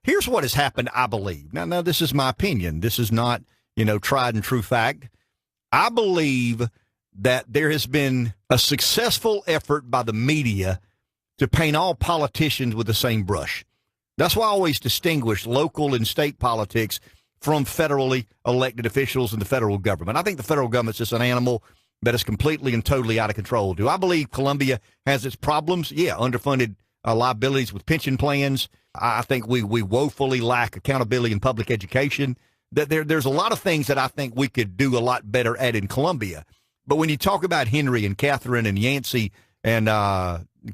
Here's what has happened, I believe. Now, this is my opinion. This is not, tried and true fact. I believe that there has been a successful effort by the media to paint all politicians with the same brush. That's why I always distinguish local and state politics from federally elected officials in the federal government. I think the federal government's just an animal that is completely and totally out of control. Do I believe Columbia has its problems? Yeah, underfunded liabilities with pension plans. I think we woefully lack accountability in public education. There's a lot of things that I think we could do a lot better at in Columbia. But when you talk about Henry and Catherine and Yancey and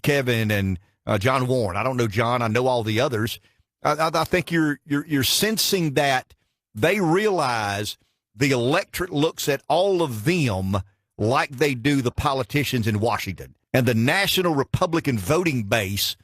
Kevin and John Warren, I don't know John, I know all the others. I think you're sensing that they realize the electorate looks at all of them like they do the politicians in Washington. And the national Republican voting base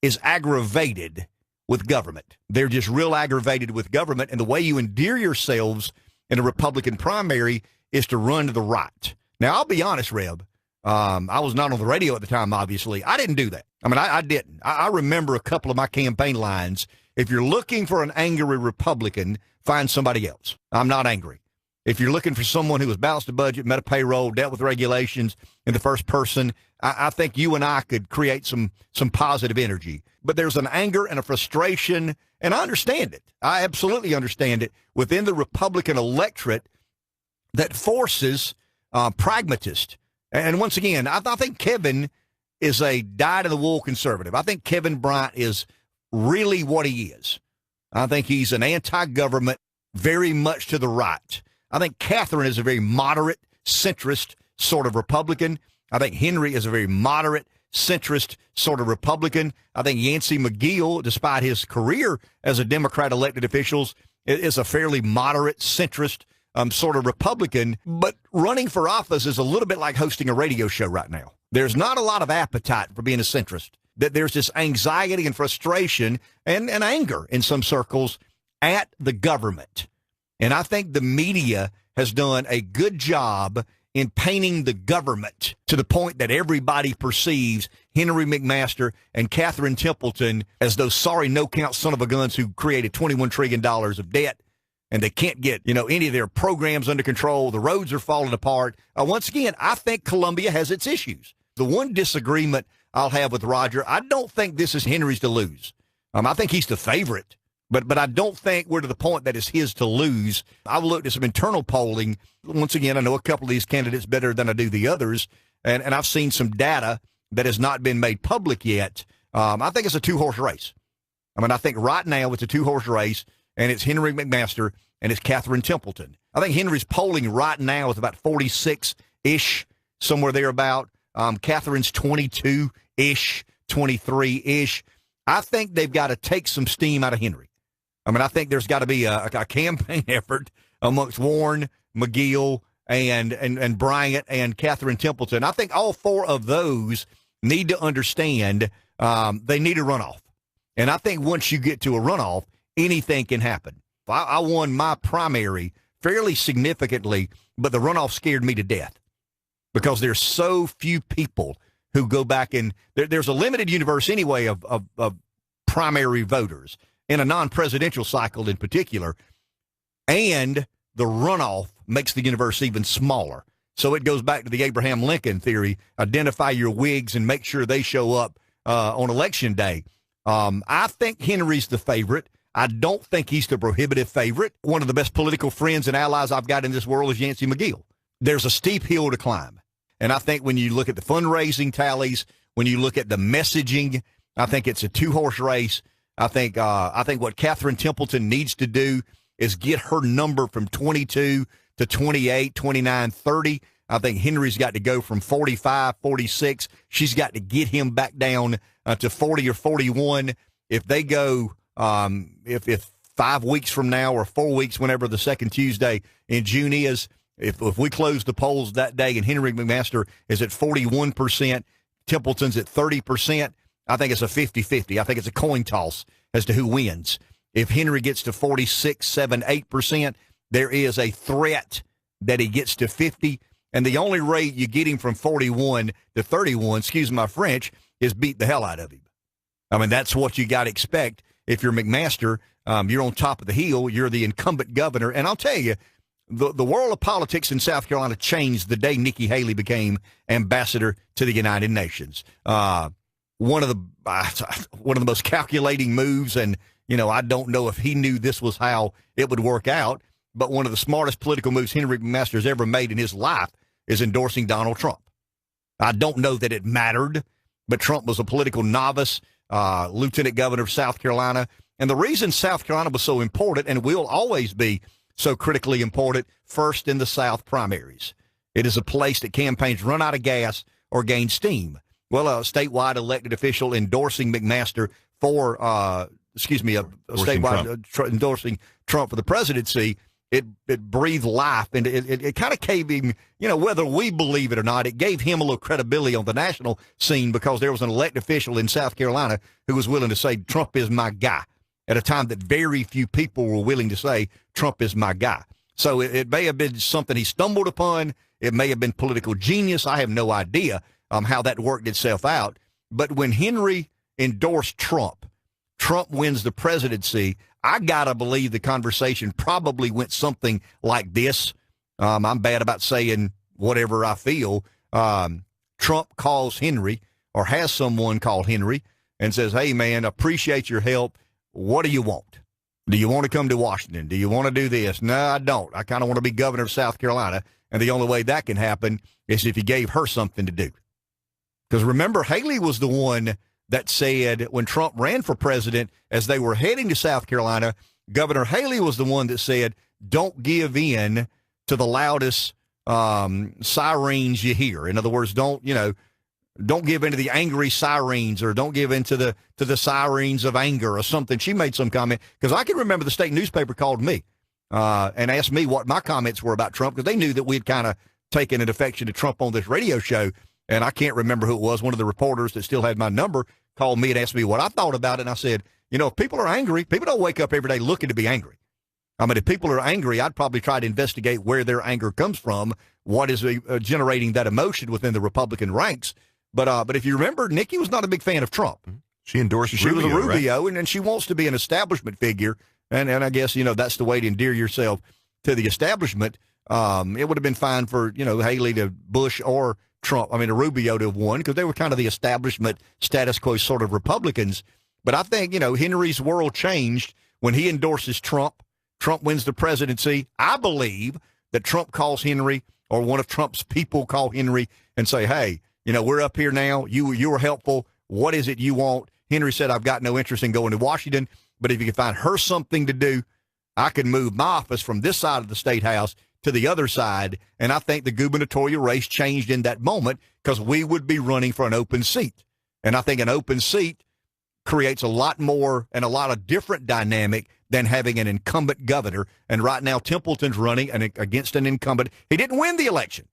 is aggravated with government. They're just real aggravated with government. And the way you endear yourselves in a Republican primary is to run to the right. Now, I'll be honest, Reb. I was not on the radio at the time, obviously. I didn't do that. I didn't. I remember a couple of my campaign lines. If you're looking for an angry Republican, find somebody else. I'm not angry. If you're looking for someone who has balanced a budget, met a payroll, dealt with regulations in the first person, I think you and I could create some positive energy. But there's an anger and a frustration, and I understand it. I absolutely understand it within the Republican electorate that forces pragmatists. And once again, I think Kevin is a dyed-in-the-wool conservative. I think Kevin Bryant is really what he is. I think he's an anti-government, very much to the right. I think Catherine is a very moderate, centrist sort of Republican. I think Henry is a very moderate, centrist sort of Republican. I think Yancey McGill, despite his career as a Democrat elected official, is a fairly moderate, centrist sort of Republican. But running for office is a little bit like hosting a radio show right now. There's not a lot of appetite for being a centrist. That there's this anxiety and frustration and anger in some circles at the government. And I think the media has done a good job in painting the government to the point that everybody perceives Henry McMaster and Catherine Templeton as those sorry no-count son of a guns who created $21 trillion of debt, and they can't get, any of their programs under control. The roads are falling apart. Once again, I think Columbia has its issues. The one disagreement I'll have with Roger, I don't think this is Henry's to lose. I think he's the favorite. But I don't think we're to the point that it's his to lose. I've looked at some internal polling. Once again, I know a couple of these candidates better than I do the others, and I've seen some data that has not been made public yet. I think it's a two-horse race. I think right now it's a two-horse race, and it's Henry McMaster and it's Catherine Templeton. I think Henry's polling right now is about 46-ish, somewhere thereabout. Catherine's 22-ish, 23-ish. I think they've got to take some steam out of Henry. I think there's got to be a campaign effort amongst Warren, McGill, and Bryant and Catherine Templeton. I think all four of those need to understand they need a runoff. And I think once you get to a runoff, anything can happen. I won my primary fairly significantly, but the runoff scared me to death because there's so few people who go back and there's a limited universe anyway of primary voters in a non-presidential cycle in particular, and the runoff makes the universe even smaller. So it goes back to the Abraham Lincoln theory, identify your Whigs and make sure they show up on Election Day. I think Henry's the favorite. I don't think he's the prohibitive favorite. One of the best political friends and allies I've got in this world is Yancey McGill. There's a steep hill to climb. And I think when you look at the fundraising tallies, when you look at the messaging, I think it's a two-horse race. I think what Catherine Templeton needs to do is get her number from 22 to 28, 29, 30. I think Henry's got to go from 45, 46. She's got to get him back down to 40 or 41. If they go, if 5 weeks from now or 4 weeks, whenever the second Tuesday in June is, if we close the polls that day and Henry McMaster is at 41%, Templeton's at 30%, I think it's a 50-50. I think it's a coin toss as to who wins. If Henry gets to 46, 7, 8%, there is a threat that he gets to 50. And the only rate you get him from 41 to 31, excuse my French, is beat the hell out of him. That's what you got to expect. if you're McMaster, you're on top of the hill. You're the incumbent governor. And I'll tell you, the world of politics in South Carolina changed the day Nikki Haley became ambassador to the United Nations. One of the most calculating moves, and I don't know if he knew this was how it would work out, but one of the smartest political moves Henry McMaster has ever made in his life is endorsing Donald Trump. I don't know that it mattered, but Trump was a political novice, lieutenant governor of South Carolina. And the reason South Carolina was so important and will always be so critically important, first in the South primaries. It is a place that campaigns run out of gas or gain steam. Well, a statewide elected official endorsing McMaster for, endorsing Trump for the presidency, it breathed life, and it kind of gave him, whether we believe it or not, it gave him a little credibility on the national scene because there was an elected official in South Carolina who was willing to say, Trump is my guy, at a time that very few people were willing to say, Trump is my guy. So it may have been something he stumbled upon. It may have been political genius. I have no idea how that worked itself out. But when Henry endorsed Trump wins the presidency, I got to believe the conversation probably went something like this. I'm bad about saying whatever I feel. Trump calls Henry, or has someone call Henry, and says, hey, man, appreciate your help. What do you want? Do you want to come to Washington? Do you want to do this? No, I don't. I kind of want to be governor of South Carolina, and the only way that can happen is if you gave her something to do. Because remember, Haley was the one that said when Trump ran for president, as they were heading to South Carolina, Governor Haley was the one that said, don't give in to the loudest sirens you hear. In other words, don't give in to the angry sirens, or don't give in to the sirens of anger or something. She made some comment, because I can remember the state newspaper called me and asked me what my comments were about Trump, because they knew that we'd kind of taken an affection to Trump on this radio show. And I can't remember who it was. One of the reporters that still had my number called me and asked me what I thought about it. And I said, if people are angry, people don't wake up every day looking to be angry. I mean, if people are angry, I'd probably try to investigate where their anger comes from, what is generating that emotion within the Republican ranks. But if you remember, Nikki was not a big fan of Trump. She endorsed Rubio. She was a Rubio, right? and she wants to be an establishment figure. And I guess, that's the way to endear yourself to the establishment. It would have been fine for, Haley to Bush or Trump, to Rubio to have won, because they were kind of the establishment status quo sort of Republicans. But I think, Henry's world changed when he endorses Trump. Trump wins the presidency. I believe that Trump calls Henry, or one of Trump's people call Henry and say, hey, we're up here now. You were helpful. What is it you want? Henry said, I've got no interest in going to Washington, but if you can find her something to do, I can move my office from this side of the state house to the other side. And I think the gubernatorial race changed in that moment, because we would be running for an open seat. And I think an open seat creates a lot more and a lot of different dynamic than having an incumbent governor. And right now, Templeton's running against an incumbent. He didn't win the election.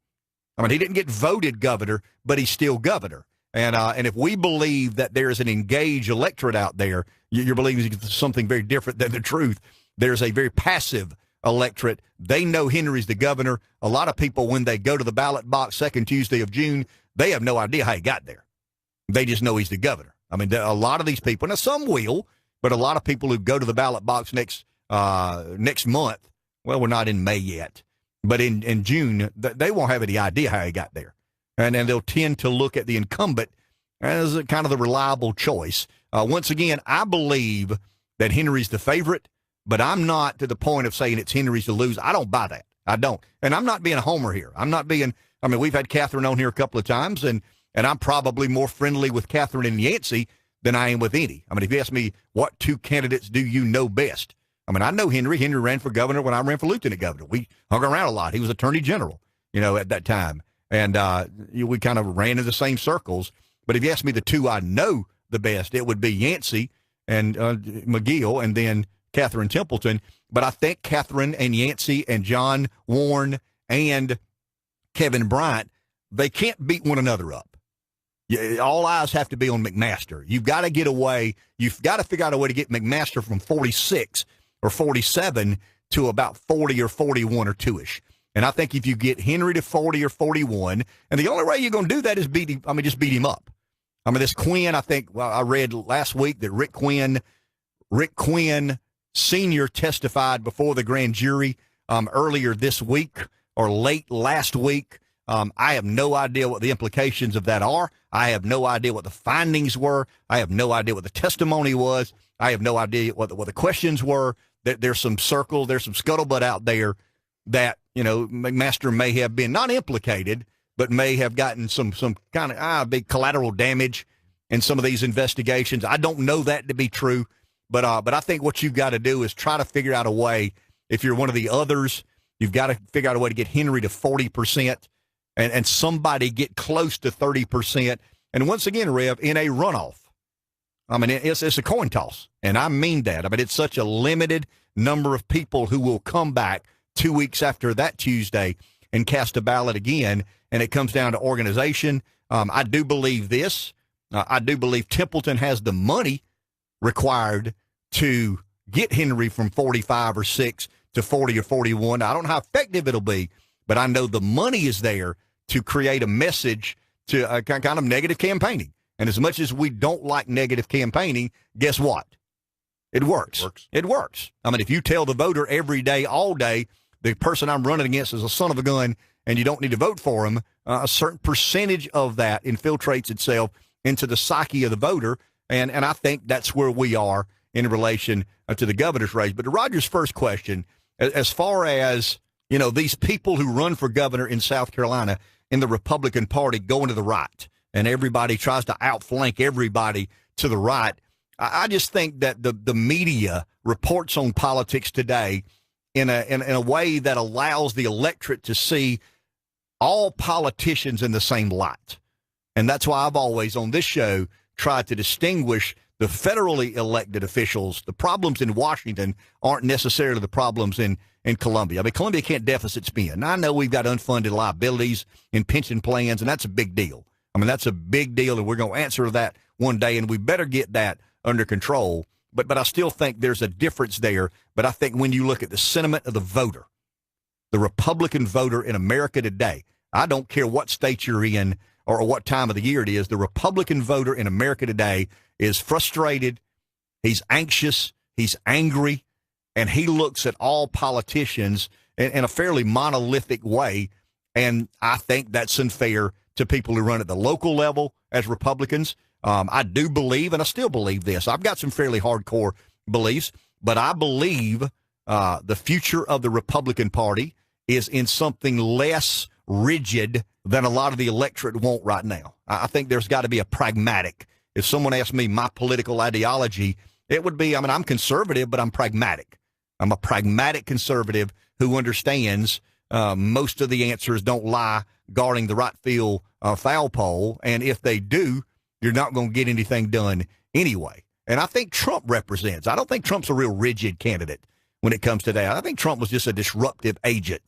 He didn't get voted governor, but he's still governor. And if we believe that there is an engaged electorate out there, you're believing something very different than the truth. There's a very passive electorate. They know Henry's the governor. A lot of people, when they go to the ballot box second Tuesday of June, they have no idea how he got there. They just know he's the governor. A lot of these people, now some will, but a lot of people who go to the ballot box next month, well, we're not in May yet, but in June, they won't have any idea how he got there. And they'll tend to look at the incumbent as a kind of the reliable choice. Once again, I believe that Henry's the favorite, but I'm not to the point of saying it's Henry's to lose. I don't buy that. I don't. And I'm not being a homer here. I'm not being, we've had Catherine on here a couple of times, and I'm probably more friendly with Catherine and Yancey than I am with any. If you ask me, what two candidates do you know best? I know Henry. Henry ran for governor when I ran for lieutenant governor. We hung around a lot. He was attorney general, at that time. And we kind of ran in the same circles. But if you ask me the two I know the best, it would be Yancey and McGill, and then Catherine Templeton. But I think Catherine and Yancey and John Warren and Kevin Bryant, they can't beat one another up. All eyes have to be on McMaster. You've got to get away. You've got to figure out a way to get McMaster from 46 or 47 to about 40 or 41 or 2-ish. And I think if you get Henry to 40 or 41, and the only way you're going to do that is just beat him up. This Quinn, I think, I read last week that Rick Quinn Rick Quinn Sr. testified before the grand jury earlier this week or late last week. I have no idea what the implications of that are. I have no idea what the findings were. I have no idea what the testimony was. I have no idea what the questions were. There's some scuttlebutt out there that, McMaster may have been not implicated, but may have gotten some kind of big collateral damage in some of these investigations. I don't know that to be true, but I think what you've got to do is try to figure out a way. If you're one of the others, you've got to figure out a way to get Henry to 40%. And somebody get close to 30%. And once again, Rev, in a runoff, I mean, it's a coin toss. And I mean that. I mean, it's such a limited number of people who will come back 2 weeks after that Tuesday and cast a ballot again. And it comes down to organization. I do believe this. I do believe Templeton has the money required to get Henry from 45 or 6 to 40 or 41. I don't know how effective it'll be, but I know the money is there to create a message to kind of negative campaigning. And as much as we don't like negative campaigning, guess what? It works. It works. I mean, if you tell the voter every day, all day, the person I'm running against is a son of a gun and you don't need to vote for him, a certain percentage of that infiltrates itself into the psyche of the voter. And I think that's where we are in relation to the governor's race. But to Roger's first question, as far as, these people who run for governor in South Carolina in the Republican Party going to the right, and everybody tries to outflank everybody to the right, I just think that the media reports on politics today in a way that allows the electorate to see all politicians in the same light. And that's why I've always on this show tried to distinguish the federally elected officials. The problems in Washington aren't necessarily the problems in Columbia. I mean, Columbia can't deficit spend. I know we've got unfunded liabilities in pension plans, and that's a big deal. I mean, that's a big deal, and we're going to answer that one day, and we better get that under control. But I still think there's a difference there. But I think when you look at the sentiment of the voter, the Republican voter in America today, I don't care what state you're in or what time of the year it is, the Republican voter in America today is frustrated, he's anxious, he's angry, and he looks at all politicians in a fairly monolithic way, and I think that's unfair to people who run at the local level as Republicans. I do believe, and I still believe this, I've got some fairly hardcore beliefs, but I believe the future of the Republican Party is in something less rigid than a lot of the electorate want right now. I think there's got to be a pragmatic. If someone asked me my political ideology, it would be, I'm conservative, but I'm pragmatic. I'm a pragmatic conservative who understands most of the answers don't lie guarding the right field foul pole. And if they do, you're not going to get anything done anyway. And I think Trump represents. I don't think Trump's a real rigid candidate when it comes to that. I think Trump was just a disruptive agent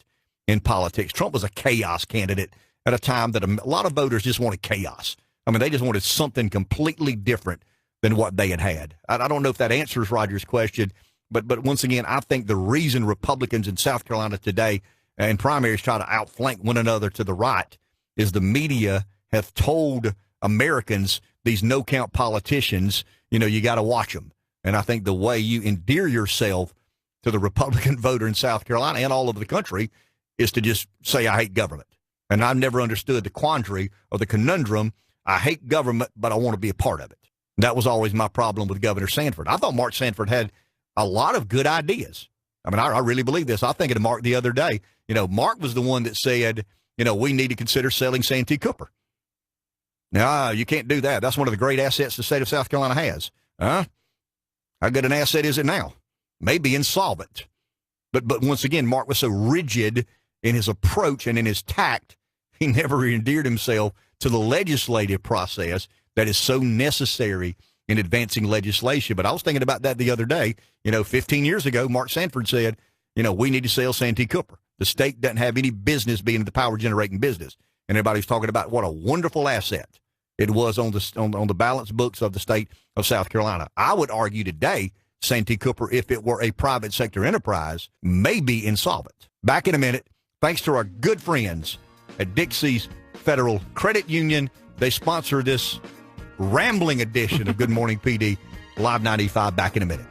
in politics. Trump was a chaos candidate at a time that a lot of voters just wanted chaos. I mean, they just wanted something completely different than what they had had. I don't know if that answers Roger's question, but once again, I think the reason Republicans in South Carolina today in primaries try to outflank one another to the right is the media have told Americans, these no-count politicians, you got to watch them. And I think the way you endear yourself to the Republican voter in South Carolina and all over the country is to just say, I hate government. And I've never understood the quandary or the conundrum. I hate government, but I want to be a part of it. That was always my problem with Governor Sanford. I thought Mark Sanford had a lot of good ideas. I mean, I really believe this. I was thinking of Mark the other day. Mark was the one that said, we need to consider selling Santee Cooper. No, you can't do that. That's one of the great assets the state of South Carolina has. How good an asset is it now? Maybe insolvent. But once again, Mark was so rigid in his approach and in his tact, he never endeared himself to the legislative process that is so necessary in advancing legislation. But I was thinking about that the other day. 15 years ago, Mark Sanford said, we need to sell Santee Cooper. The state doesn't have any business being in the power generating business. And everybody's talking about what a wonderful asset it was on the balance books of the state of South Carolina. I would argue today, Santee Cooper, if it were a private sector enterprise, may be insolvent. Back in a minute. Thanks to our good friends at Dixie's Federal Credit Union. They sponsor this rambling edition of Good Morning PD. Live 95, back in a minute.